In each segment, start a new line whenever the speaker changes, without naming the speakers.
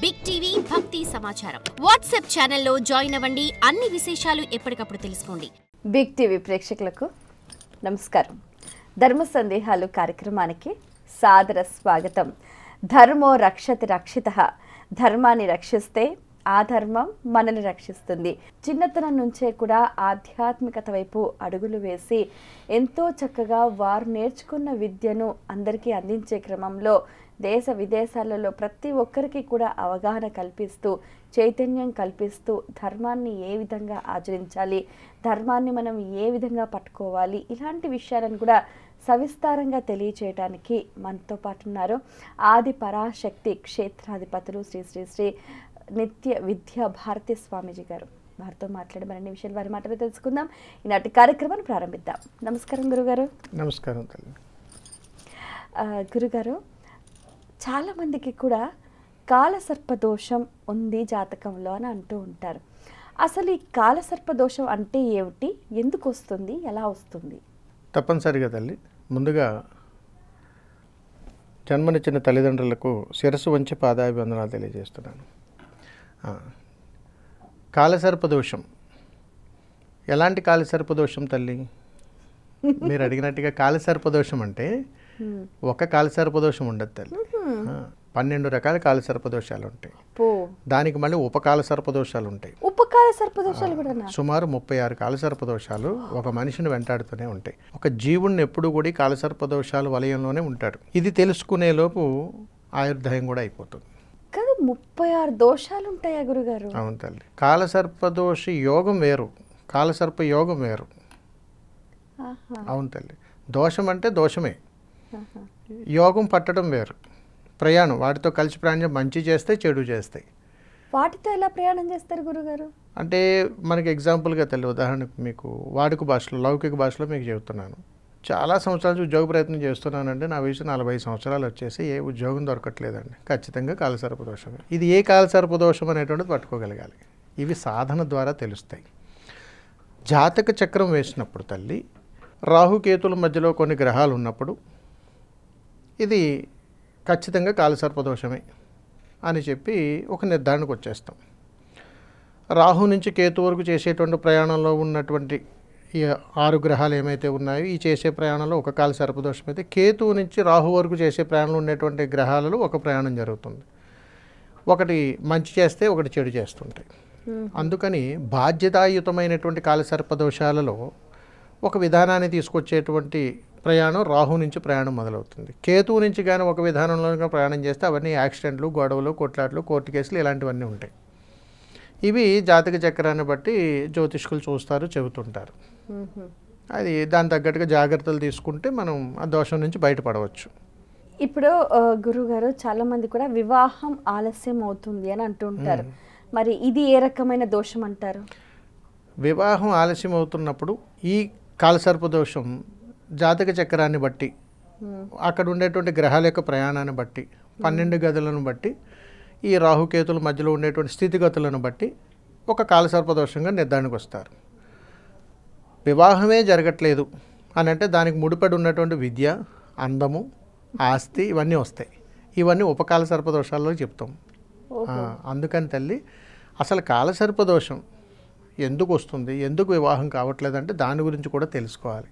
Big TV భక్తి సమాచారం WhatsApp ఛానల్లో జాయిన్ అవ్వండి. అన్ని విశేషాలు ఎప్పటికప్పుడు తెలుసుకోండి.
బిగ్ టీవీ ప్రేక్షకులకు నమస్కారం. ధర్మ సందేహాలు కార్యక్రమానికి సాదర స్వాగతం. ధర్మో రక్షతి రక్షితః. ధర్మాన్ని రక్షిస్తే ఆ ధర్మం మనల్ని రక్షిస్తుంది. చిన్నతనం నుంచే కూడా ఆధ్యాత్మికత వైపు అడుగులు వేసి ఎంతో చక్కగా వారు నేర్చుకున్న విద్యను అందరికీ అందించే క్రమంలో దేశ విదేశాలలో ప్రతి ఒక్కరికి కూడా అవగాహన కల్పిస్తూ చైతన్యం కల్పిస్తూ ధర్మాన్ని ఏ విధంగా ఆచరించాలి, ధర్మాన్ని మనం ఏ విధంగా పట్టుకోవాలి, ఇలాంటి విషయాలను కూడా సవిస్తారంగా తెలియచేయడానికి మనతో పాటు ఉన్నారు ఆది పరాశక్తి క్షేత్రాధిపతులు శ్రీ శ్రీ శ్రీ నిత్య విద్యా భారతి స్వామీజీ గారు. వారితో మాట్లాడి మరిన్ని విషయాలు వారి మాటలు తెలుసుకుందాం. ఈనాటి కార్యక్రమాన్ని ప్రారంభిద్దాం. నమస్కారం గురుగారు.
నమస్కారం తల్లి.
గురుగారు, చాలామందికి కూడా కాలసర్పదోషం ఉంది జాతకంలో అని అంటూ ఉంటారు. అసలు ఈ కాలసర్పదోషం అంటే ఏమిటి, ఎందుకు వస్తుంది, ఎలా వస్తుంది?
తప్పనిసరిగా తల్లి, ముందుగా జన్మనిచ్చిన తల్లిదండ్రులకు శిరస్సు వంచి పాదాభివందనాలు తెలియజేస్తున్నాను. కాలసర్పదోషం, ఎలాంటి కాలసర్పదోషం తల్లి? మీరు అడిగినట్టుగా కాలసర్పదోషం అంటే ఒక కాలసర్పదోషం ఉండదు తల్లి. 12 రకాల కాలసర్పదోషాలు ఉంటాయి. దానికి మళ్ళీ ఉపకాల సర్పదోషాలు ఉంటాయి.
ఉపకాల సర్పదోషాలు కూడా
సుమారు 36 కాలసర్పదోషాలు ఒక మనిషిని వెంటాడుతూనే ఉంటాయి. ఒక జీవుడిని ఎప్పుడు కూడా కాలసర్పదోషాలు వలయంలోనే ఉంటాడు. ఇది తెలుసుకునే లోపు ఆయుర్దాయం కూడా అయిపోతుంది.
కదా 36 దోషాలు ఉంటాయా గురుగారు?
అవును తల్లి. కాలసర్పదోష యోగం వేరు, కాలసర్ప యోగం వేరు. అవును తల్లి. దోషం అంటే దోషమే, యోగం పట్టడం వేరు. ప్రయాణం వాటితో కలిసి ప్రయాణం మంచి చేస్తే చెడు చేస్తాయి.
వాటితో ఎలా ప్రయాణం చేస్తారు గురుగారు?
అంటే మనకి ఎగ్జాంపుల్గా తల్లి, ఉదాహరణకు మీకు వాడుక భాషలో లౌకిక భాషలో మీకు చెబుతున్నాను. చాలా సంవత్సరాల నుంచి ఉద్యోగ ప్రయత్నం చేస్తున్నానంటే నా వయసు 40 సంవత్సరాలు వచ్చేసి ఏ ఉద్యోగం దొరకట్లేదండి. ఖచ్చితంగా కాలసర్పదోషమే. ఇది ఏ కాలసర్పదోషం అనేటువంటిది పట్టుకోగలగాలి. ఇవి సాధన ద్వారా తెలుస్తాయి. జాతక చక్రం వేసినప్పుడు తల్లి రాహుకేతుల మధ్యలో కొన్ని గ్రహాలు ఉన్నప్పుడు ఇది ఖచ్చితంగా కాలసర్పదోషమే అని చెప్పి ఒక నిర్ధారణకు వచ్చేస్తాం. రాహు నుంచి కేతు వరకు చేసేటువంటి ప్రయాణంలో ఉన్నటువంటి ఈ 6 గ్రహాలు ఏమైతే ఉన్నాయో ఈ చేసే ప్రయాణంలో ఒక కాలసర్పదోషం అయితే, కేతువు నుంచి రాహు వరకు చేసే ప్రయాణంలో ఉన్నటువంటి గ్రహాలలో ఒక ప్రయాణం జరుగుతుంది. ఒకటి మంచి చేస్తే ఒకటి చెడు చేస్తుంటాయి. అందుకని బాధ్యతాయుతమైనటువంటి కాలసర్పదోషాలలో ఒక విధానాన్ని తీసుకొచ్చేటువంటి ప్రయాణం రాహు నుంచి ప్రయాణం మొదలవుతుంది. కేతువు నుంచి కానీ ఒక విధానంలో ప్రయాణం చేస్తే అవన్నీ యాక్సిడెంట్లు, గొడవలు, కొట్లాట్లు, కోర్టు కేసులు ఇలాంటివన్నీ ఉంటాయి. ఇవి జాతక చక్రాన్ని బట్టి జ్యోతిష్కులు చూస్తారు, చెబుతుంటారు. అది దాని తగ్గట్టుగా జాగ్రత్తలు తీసుకుంటే మనం ఆ దోషం నుంచి బయటపడవచ్చు.
ఇప్పుడు గురుగారు, చాలా మంది కూడా వివాహం ఆలస్యం అవుతుంది అని అంటుంటారు. మరి ఇది ఏ రకమైన దోషం అంటారు?
వివాహం ఆలస్యం అవుతున్నప్పుడు ఈ కాలసర్పదోషం జాతక చక్రాన్ని బట్టి, అక్కడ ఉండేటువంటి గ్రహాల యొక్క ప్రయాణాన్ని బట్టి, 12 గదులను బట్టి, ఈ రాహుకేతుల మధ్యలో ఉండేటువంటి స్థితిగతులను బట్టి ఒక కాలసర్పదోషంగా నిర్ధారణకు వస్తారు. వివాహమే జరగట్లేదు అని అంటే దానికి ముడిపడి ఉన్నటువంటి విద్య, అందము, ఆస్తి ఇవన్నీ వస్తాయి. ఇవన్నీ ఉపకాల సర్పదోషాల్లో చెప్తాం. అందుకని తల్లి, అసలు కాలసర్పదోషం ఎందుకు వస్తుంది, ఎందుకు వివాహం కావట్లేదంటే దాని గురించి కూడా తెలుసుకోవాలి.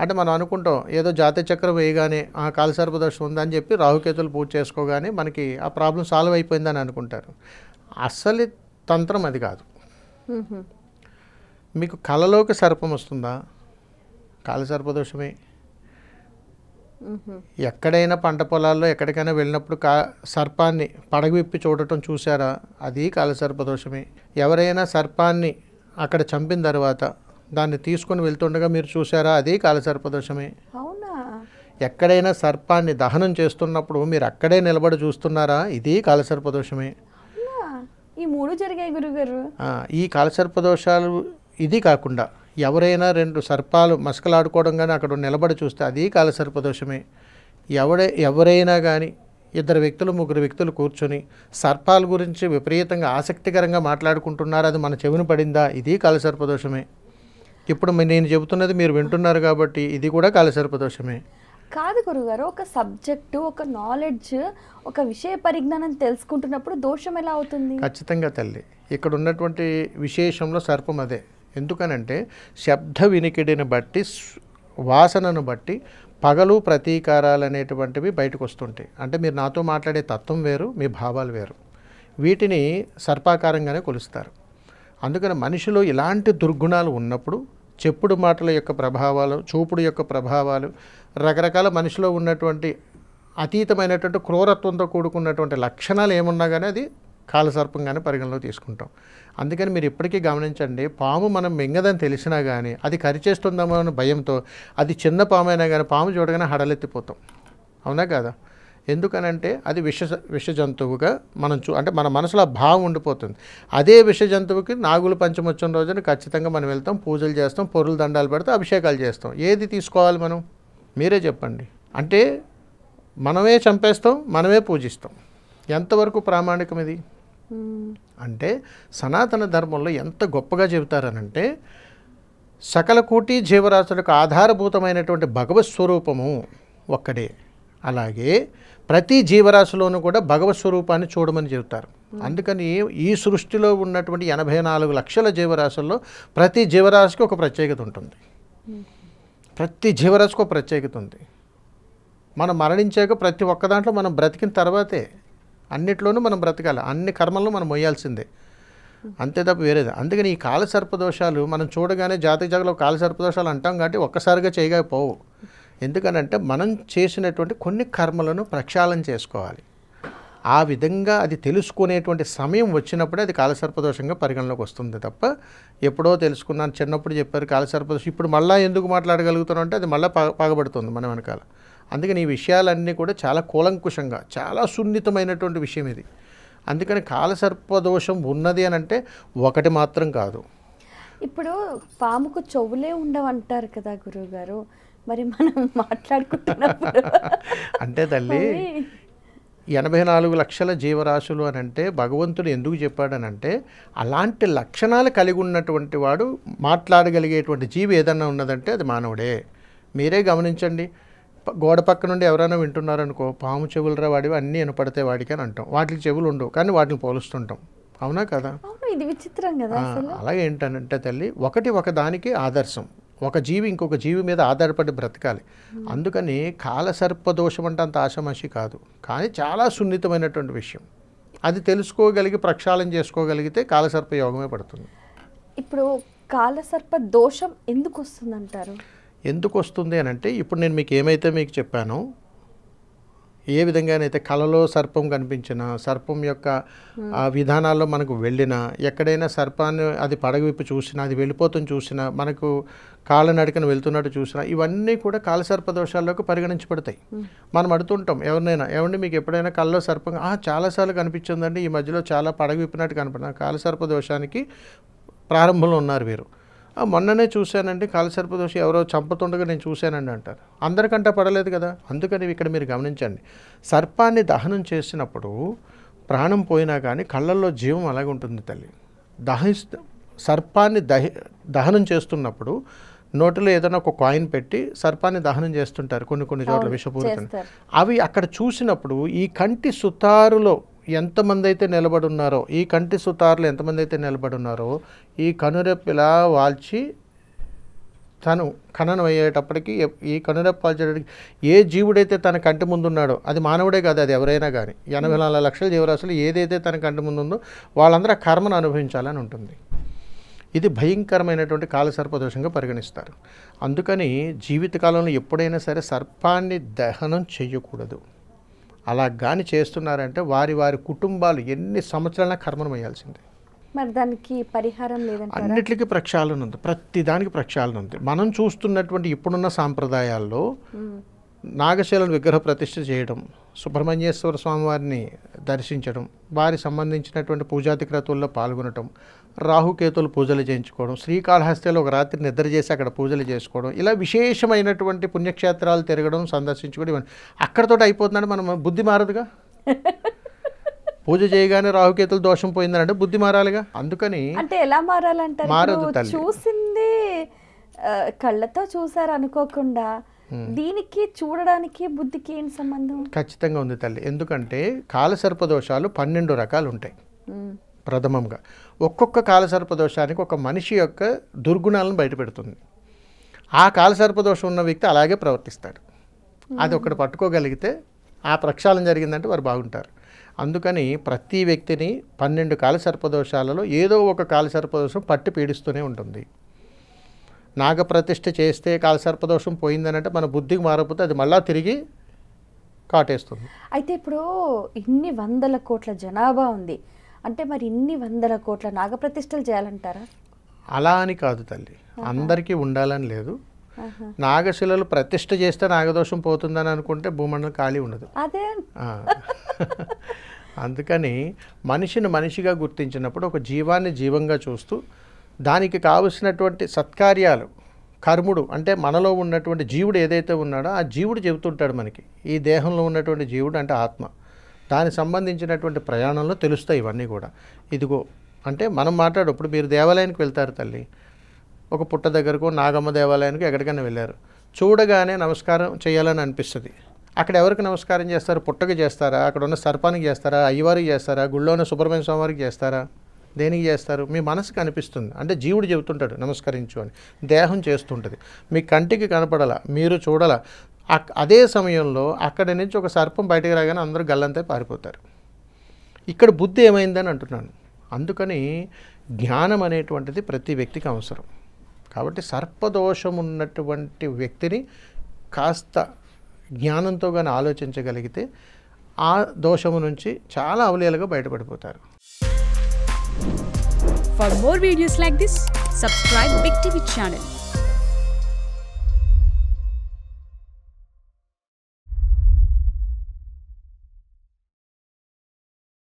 అంటే మనం అనుకుంటాం ఏదో జాతక చక్రం వేయగానే ఆ కాలసర్పదోషం ఉందని చెప్పి రాహుకేతులు పూజ చేసుకోగానే మనకి ఆ ప్రాబ్లం సాల్వ్ అయిపోయిందని అనుకుంటారు. అసలు తంత్రం అది కాదు. మీకు కలలోకి సర్పం వస్తుందా, కాలసర్పదోషమే. ఎక్కడైనా పంట పొలాల్లో ఎక్కడికైనా వెళ్ళినప్పుడు సర్పాన్ని పడగ విప్పి చూడటం చూసారా, అది కాలసర్పదోషమే. ఎవరైనా సర్పాన్ని అక్కడ చంపిన తర్వాత దాన్ని తీసుకొని వెళ్తుండగా మీరు చూసారా, అది కాలసర్పదోషమే.
అవునా?
ఎక్కడైనా సర్పాన్ని దహనం చేస్తున్నప్పుడు మీరు అక్కడే నిలబడి చూస్తున్నారా, ఇది కాలసర్పదోషమే.
ఈ 3 జరిగాయి గురుగారు.
ఈ కాలసర్పదోషాలు ఇది కాకుండా ఎవరైనా 2 సర్పాలు మసకలాడుకోవడం కానీ అక్కడ నిలబడి చూస్తే అది కాలసర్పదోషమే. ఎవరైనా కానీ 2 వ్యక్తులు 3 వ్యక్తులు కూర్చొని సర్పాల గురించి విపరీతంగా ఆసక్తికరంగా మాట్లాడుకుంటున్నారు, అది మన చెవిన పడిందా, ఇది కాలసర్పదోషమే. ఇప్పుడు నేను చెబుతున్నది మీరు వింటున్నారు కాబట్టి ఇది కూడా కాలసర్పదోషమే.
కాదు గురుగారు, ఒక సబ్జెక్టు, ఒక నాలెడ్జ్, ఒక విషయ పరిజ్ఞానం తెలుసుకుంటున్నప్పుడు దోషం ఎలా అవుతుంది?
ఖచ్చితంగా తల్లి, ఇక్కడ ఉన్నటువంటి విశేషంలో సర్పం అదే. ఎందుకనంటే శబ్ద వినికిడిని బట్టి వాసనను బట్టి పగలు ప్రతీకారాలు అనేటువంటివి బయటకు వస్తుంటాయి. అంటే మీరు నాతో మాట్లాడే తత్వం వేరు, మీ భావాలు వేరు. వీటిని సర్పాకారంగానే కొలుస్తారు. అందుకని మనిషిలో ఇలాంటి దుర్గుణాలు ఉన్నప్పుడు చెప్పుడు మాటల యొక్క ప్రభావాలు, చూపుడు యొక్క ప్రభావాలు, రకరకాల మనిషిలో ఉన్నటువంటి అతీతమైనటువంటి క్రూరత్వంతో కూడుకున్నటువంటి లక్షణాలు ఏమున్నా కానీ అది కాలసర్పంగానే పరిగణలో తీసుకుంటాం. అందుకని మీరు ఇప్పటికీ గమనించండి, పాము మనం మింగదని తెలిసినా కానీ అది కరిచేస్తుందేమో అనే భయంతో అది చిన్న పాము అయినా కానీ పాము చూడగానే హడలెత్తిపోతాం. అవునా కాదా? ఎందుకనంటే అది విష జంతువుగా మనం అంటే మన మనసులో భావం ఉండిపోతుంది. అదే విష జంతువుకి నాగుల పంచమి వచ్చిన రోజున ఖచ్చితంగా మనం వెళ్తాం, పూజలు చేస్తాం, పొరులు దండాలు పెడతాం, అభిషేకాలు చేస్తాం. ఏది తీసుకోవాలి మనం? మీరే చెప్పండి. అంటే మనమే చంపేస్తాం, మనమే పూజిస్తాం. ఎంతవరకు ప్రామాణికం ఇది? అంటే సనాతన ధర్మంలో ఎంత గొప్పగా చెబుతారనంటే సకల కోటి జీవరాశులకు ఆధారభూతమైనటువంటి భగవత్ స్వరూపము ఒక్కడే. అలాగే ప్రతి జీవరాశిలోనూ కూడా భగవత్ స్వరూపాన్ని చూడమని చెబుతారు. అందుకని ఈ సృష్టిలో ఉన్నటువంటి 84 లక్షల జీవరాశుల్లో ప్రతి జీవరాశికి ఒక ప్రత్యేకత ఉంటుంది. ప్రతి జీవరాశికి ఒక ప్రత్యేకత ఉంది. మనం మరణించాక ప్రతి ఒక్క దాంట్లో మనం బ్రతికిన తర్వాతే అన్నిట్లోనూ మనం బ్రతకాలి, అన్ని కర్మలను మనం మొయ్యాల్సిందే, అంతే తప్ప వేరేది. అందుకని ఈ కాలసర్పదోషాలు మనం చూడగానే జాతకంలో కాలసర్పదోషాలు అంటాం కాబట్టి ఒక్కసారిగా చేయకపోవు. ఎందుకనంటే మనం చేసినటువంటి కొన్ని కర్మలను ప్రక్షాళన చేసుకోవాలి. ఆ విధంగా అది తెలుసుకునేటువంటి సమయం వచ్చినప్పుడే అది కాలసర్పదోషంగా పరిగణలోకి వస్తుంది తప్ప ఎప్పుడో తెలుసుకున్నాను, చిన్నప్పుడు చెప్పారు కాలసర్పదోషం, ఇప్పుడు మళ్ళీ ఎందుకు మాట్లాడగలుగుతున్నాం అంటే అది మళ్ళీ పగబడుతుంది మన వెనకాల. అందుకని ఈ విషయాలన్నీ కూడా చాలా కూలంకుషంగా, చాలా సున్నితమైనటువంటి విషయం ఇది. అందుకని కాలసర్పదోషం ఉన్నది అని అంటే ఒకటి మాత్రం కాదు.
ఇప్పుడు పాముకు చెవులే ఉండవంటారు కదా గురువుగారు, మరి మనం మాట్లాడుకుంటున్నప్పుడు
అంటే తల్లి 84 లక్షల జీవరాశులు అని అంటే భగవంతుడు ఎందుకు చెప్పాడనంటే అలాంటి లక్షణాలు కలిగి ఉన్నటువంటి వాడు మాట్లాడగలిగేటువంటి జీవి ఏదన్నా ఉన్నదంటే అది మానవుడే. మీరే గమనించండి, గోడ పక్క నుండి ఎవరైనా వింటున్నారనుకో, పాము చెవులరా వాడివి అన్నీ వినపడితే వాడికి అని అంటాం. వాటికి చెవులు ఉండవు కానీ వాటిని పోలుస్తుంటాం. అవునా కదా?
ఇది విచిత్రం కదా.
అలాగే ఏంటంటే తల్లి, ఒక దానికి ఆదర్శం. ఒక జీవి ఇంకొక జీవి మీద ఆధారపడి బ్రతకాలి. అందుకని కాలసర్పదోషం అంటే అంత ఆషామాషి కాదు, కానీ చాలా సున్నితమైనటువంటి విషయం. అది తెలుసుకోగలిగి ప్రక్షాళన చేసుకోగలిగితే కాలసర్ప యోగమే పడుతుంది.
ఇప్పుడు కాలసర్ప దోషం ఎందుకు వస్తుందంటారు?
ఎందుకు వస్తుంది అని అంటే ఇప్పుడు నేను మీకు చెప్పానో, ఏ విధంగానైతే కలలో సర్పం కనిపించినా, సర్పం యొక్క విధానాల్లో మనకు వెళ్ళినా, ఎక్కడైనా సర్పాన్ని అది పడగవిప్పి చూసినా, అది వెళ్ళిపోతుంది చూసినా, మనకు కాళ్ళ నడికను వెళ్తున్నట్టు చూసినా, ఇవన్నీ కూడా కాలసర్ప దోషాల్లోకి పరిగణించబడతాయి. మనం అడుగుతుంటాం ఎవరినైనా, ఏమండి మీకు ఎప్పుడైనా కళ్ళలో సర్పం చాలాసార్లు కనిపించిందండి, ఈ మధ్యలో చాలా పడగవిప్పినట్టు కనపడిన కాలసర్ప దోషానికి ప్రారంభంలో ఉన్నారు వీరు. మొన్ననే చూశానండి కాలసర్పదోషం, ఎవరో చంపుతుండగా నేను చూశానండి అంటారు. అందరికంటే పడలేదు కదా. అందుకని ఇక్కడ మీరు గమనించండి, సర్పాన్ని దహనం చేసినప్పుడు ప్రాణం పోయినా కానీ కళ్ళల్లో జీవం అలాగే ఉంటుంది తల్లి. సర్పాన్ని దహనం చేస్తున్నప్పుడు నోటిలో ఏదైనా ఒక కాయిన్ పెట్టి సర్పాన్ని దహనం చేస్తుంటారు కొన్ని చోట్ల విషపూరితం. అవి అక్కడ చూసినప్పుడు ఈ కంటి సుతారులో ఎంతమంది అయితే నిలబడి ఉన్నారో, ఈ కంటి సుతారులు ఎంతమంది అయితే నిలబడి ఉన్నారో, ఈ కనురెప్పిలా వాల్చి తను ఖననం అయ్యేటప్పటికి, ఈ కనురెప్ప వాల్చేటప్పటికి ఏ జీవుడైతే తన కంటి ముందు ఉన్నాడో, అది మానవుడే కాదు, అది ఎవరైనా కానీ 84 లక్షల జీవరాశులు ఏదైతే తన కంటి ముందు ఉందో వాళ్ళందరూ ఆ కర్మను అనుభవించాలని ఉంటుంది. ఇది భయంకరమైనటువంటి కాలసర్పదోషంగా పరిగణిస్తారు. అందుకని జీవితకాలంలో ఎప్పుడైనా సరే సర్పాన్ని దహనం చేయకూడదు. అలా కానీ చేస్తున్నారంటే వారి కుటుంబాలు ఎన్ని సంవత్సరాల కర్మను వేయాల్సిందే.
మరి దానికి పరిహారం లేదంటారా?
అన్నిటికీ ప్రక్షాళన ఉంది, ప్రతి దానికి ప్రక్షాళన ఉంది. మనం చూస్తున్నటువంటి ఇప్పుడున్న సాంప్రదాయాల్లో నాగశైలం విగ్రహ ప్రతిష్ఠ చేయడం, సుబ్రహ్మణ్యేశ్వర స్వామి వారిని దర్శించడం, వారి సంబంధించినటువంటి పూజాది క్రతువుల్లో పాల్గొనడం, రాహుకేతులు పూజలు చేయించుకోవడం, శ్రీకాళహస్తిలో ఒక రాత్రి నిద్ర చేసి అక్కడ పూజలు చేసుకోవడం, ఇలా విశేషమైనటువంటి పుణ్యక్షేత్రాలు తిరగడం, సందర్శించుకోవడం, ఇవన్నీ అక్కడతో అయిపోతుందంటే మనం బుద్ధి మారదుగా. పూజ చేయగానే రాహుకేతులు దోషం పోయిందంటే బుద్ధి మారాలిగా. అందుకని
అంటే ఎలా మారాలంటారు?
మారదు తల్లి.
చూసింది కళ్ళతో చూసారు అనుకోకుండా దీనికి చూడడానికి బుద్ధికి ఏంటి సంబంధం?
ఖచ్చితంగా ఉంది తల్లి. ఎందుకంటే కాలసర్పదోషాలు 12 రకాలు ఉంటాయి. ప్రథమంగా ఒక్కొక్క కాలసర్పదోషానికి ఒక మనిషి యొక్క దుర్గుణాలను బయటపెడుతుంది. ఆ కాలసర్పదోషం ఉన్న వ్యక్తి అలాగే ప్రవర్తిస్తాడు. అది ఒకటి పట్టుకోగలిగితే ఆ ప్రక్షాళన జరిగిందంటే వారు బాగుంటారు. అందుకని ప్రతి వ్యక్తిని 12 కాలసర్పదోషాలలో ఏదో ఒక కాలసర్పదోషం పట్టి పీడిస్తూనే ఉంటుంది. నాగప్రతిష్ఠ చేస్తే కాలసర్పదోషం పోయిందనంటే మన బుద్ధికి మారకపోతే అది మళ్ళా తిరిగి కాటేస్తుంది.
అయితే ఇప్పుడు ఇన్ని 100 కోట్ల జనాభా ఉంది అంటే మరి ఇన్ని 100 కోట్ల నాగప్రతిష్ఠలు చేయాలంటారా?
అలా అని కాదు తల్లి, అందరికీ ఉండాలని లేదు. నాగశిలలు ప్రతిష్ఠ చేస్తే నాగదోషం పోతుందని అనుకుంటే భూమండలం ఖాళీ ఉండదు.
అదే
అందుకని మనిషిని మనిషిగా గుర్తించినప్పుడు ఒక జీవాన్ని జీవంగా చూస్తూ దానికి కావలసినటువంటి సత్కార్యాలు కర్ముడు అంటే మనలో ఉన్నటువంటి జీవుడు ఏదైతే ఉన్నాడో ఆ జీవుడు చెబుతుంటాడు మనకి. ఈ దేహంలో ఉన్నటువంటి జీవుడు అంటే ఆత్మ, దానికి సంబంధించినటువంటి ప్రయాణంలో తెలుస్తాయి ఇవన్నీ కూడా. ఇదిగో అంటే మనం మాట్లాడప్పుడు మీరు దేవాలయానికి వెళ్తారు తల్లి, ఒక పుట్ట దగ్గరకు నాగమ్మ దేవాలయానికి ఎక్కడికైనా వెళ్ళారు, చూడగానే నమస్కారం చేయాలని అనిపిస్తుంది. అక్కడ ఎవరికి నమస్కారం చేస్తారు? పుట్టకి చేస్తారా? అక్కడ ఉన్న సర్పానికి చేస్తారా? అయ్యవారికి చేస్తారా? గుళ్ళో ఉన్న సుబ్రహ్మణ్య స్వామి వారికి చేస్తారా? దేనికి చేస్తారు? మీ మనసుకు అనిపిస్తుంది అంటే జీవుడు చెబుతుంటాడు నమస్కరించు అని. దేహం చేస్తుంటుంది, మీ కంటికి కనపడాల, మీరు చూడాల. అదే సమయంలో అక్కడి నుంచి ఒక సర్పం బయటకు రాగానే అందరూ గల్లంతా పారిపోతారు. ఇక్కడ బుద్ధి ఏమైందని అంటున్నాను. అందుకని జ్ఞానం అనేటువంటిది ప్రతి వ్యక్తికి అవసరం. కాబట్టి సర్పదోషం ఉన్నటువంటి వ్యక్తిని కాస్త జ్ఞానంతో కానీ ఆలోచించగలిగితే ఆ దోషము నుంచి చాలా అవలీలగా బయటపడిపోతారు.
For more videos like this, subscribe Big TV channel.